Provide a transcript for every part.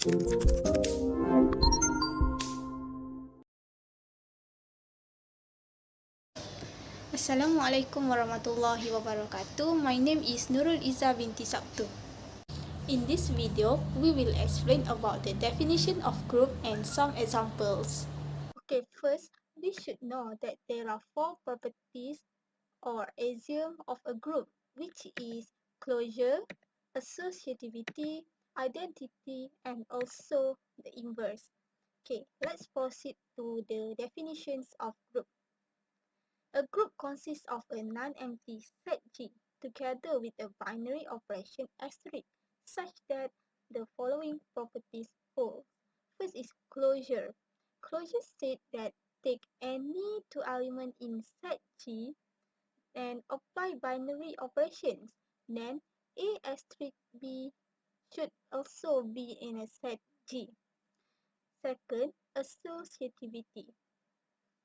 Assalamualaikum warahmatullahi wabarakatuh. My name is Nurul Iza binti Sabtu. In this video, we will explain about the definition of group and some examples. Okay, first, we should know that there are four properties or axioms of a group, which is closure, associativity, identity, and also the inverse. Okay, let's proceed to the definitions of group. A group consists of a non-empty set G together with a binary operation asterisk such that the following properties hold. First is closure. Closure states that take any two elements in set G and apply binary operations. Then A asterisk B should also be in a set G. Second, associativity.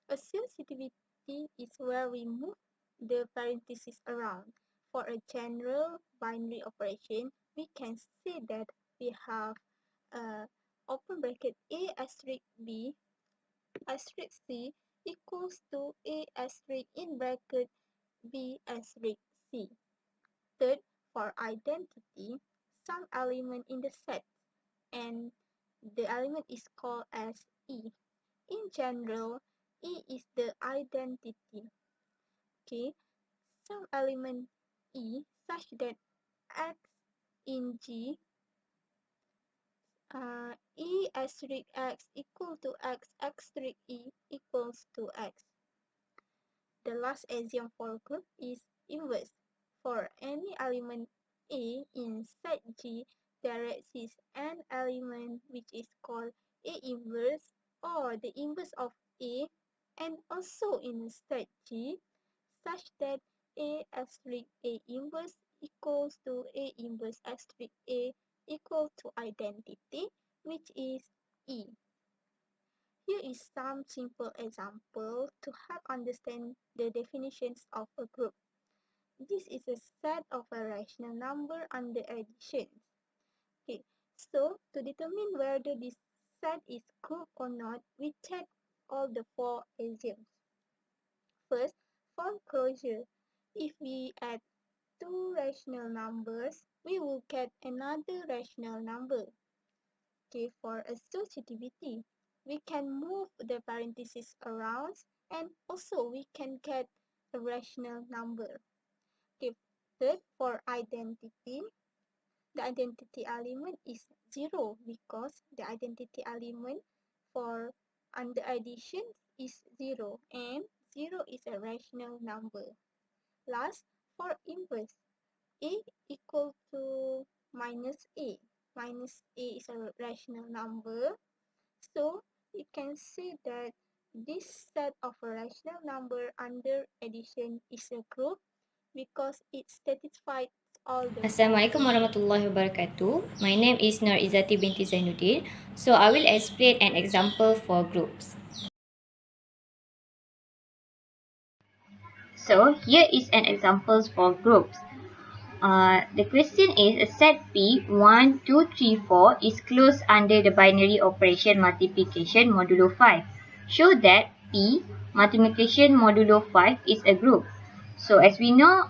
Associativity is where we move the parentheses around. For a general binary operation, we can say that we have open bracket A asterisk B asterisk C equals to A asterisk in bracket B asterisk C. Third, for identity, some element in the set and the element is called as E. In general, E is the identity. Okay, some element E such that X in G, E asterisk X equal to X asterisk E equals to X. The last axiom for group is inverse. For any element A in set G, there exists an element which is called A inverse or the inverse of A and also in set G such that A asterisk A inverse equals to A inverse asterisk A equal to identity which is E. Here is some simple example to help understand the definitions of a group. This is a set of a rational number under addition. Okay, so to determine whether this set is group or not, we check all the four axioms. First, for closure, if we add two rational numbers, we will get another rational number. Okay, for associativity, we can move the parentheses around and also we can get a rational number. Okay, third, for identity, the identity element is 0 because the identity element for under addition is 0 and 0 is a rational number. Last, for inverse, A equal to minus A. Minus A is a rational number. So, you can say that this set of a rational number under addition is a group because it satisfies all the. Assalamualaikum warahmatullahi wabarakatuh. My name is Nur Izzati binti Zainuddin. So I will explain an example for groups. So here is an example for groups. The question is a set P 1, 2, 3, 4 is closed under the binary operation multiplication modulo 5. Show that P multiplication modulo 5 is a group. So as we know,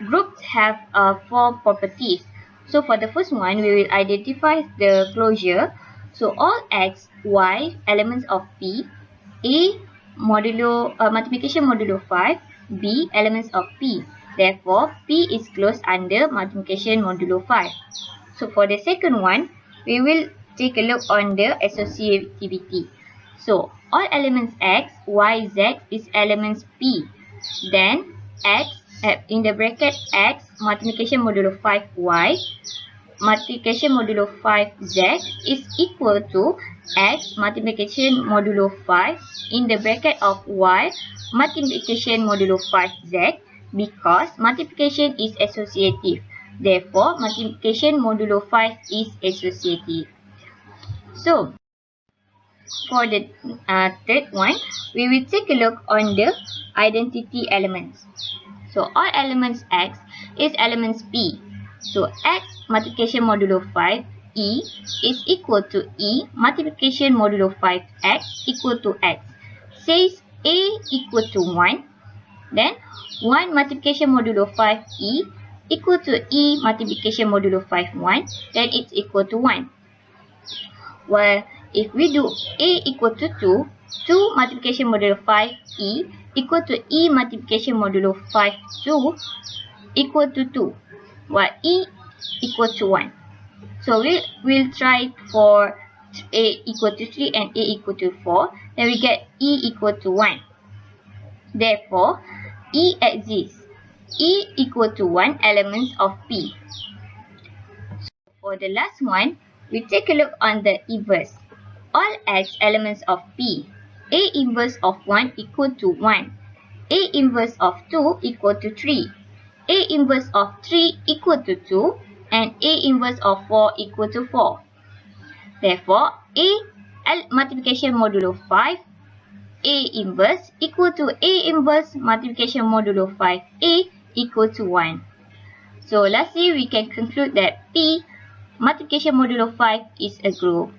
groups have four properties. So for the first one, we will identify the closure. So all x, y elements of P, A modulo multiplication modulo 5, B elements of P. Therefore, P is closed under multiplication modulo 5. So for the second one, we will take a look on the associativity. So all elements x, y, z is elements P. Then x in the bracket x multiplication modulo 5y multiplication modulo 5z is equal to x multiplication modulo 5 in the bracket of y multiplication modulo 5z because multiplication is associative. Therefore, multiplication modulo 5 is associative. So, for the third one, we will take a look on the identity elements. So, all elements x is elements P. So, x multiplication modulo 5 E is equal to E multiplication modulo 5x equal to x. Says A equal to 1. Then 1 multiplication modulo 5E equal to E multiplication modulo 5 1. Then it's equal to 1. Well, if we do A equal to 2, 2 multiplication modulo 5E equal to E multiplication modulo 5 2 equal to 2. While E equal to 1. So we'll try for A equal to 3 and A equal to 4. Then we get E equal to 1. Therefore, E exists. E equal to 1 elements of P. So for the last one, we take a look on the inverse. All X elements of P. A inverse of 1 equal to 1. A inverse of 2 equal to 3. A inverse of 3 equal to 2 and A inverse of 4 equal to 4. Therefore, A multiplication modulo 5 A inverse equal to A inverse multiplication modulo 5A equal to 1. So lastly, we can conclude that P multiplication modulo 5 is a group.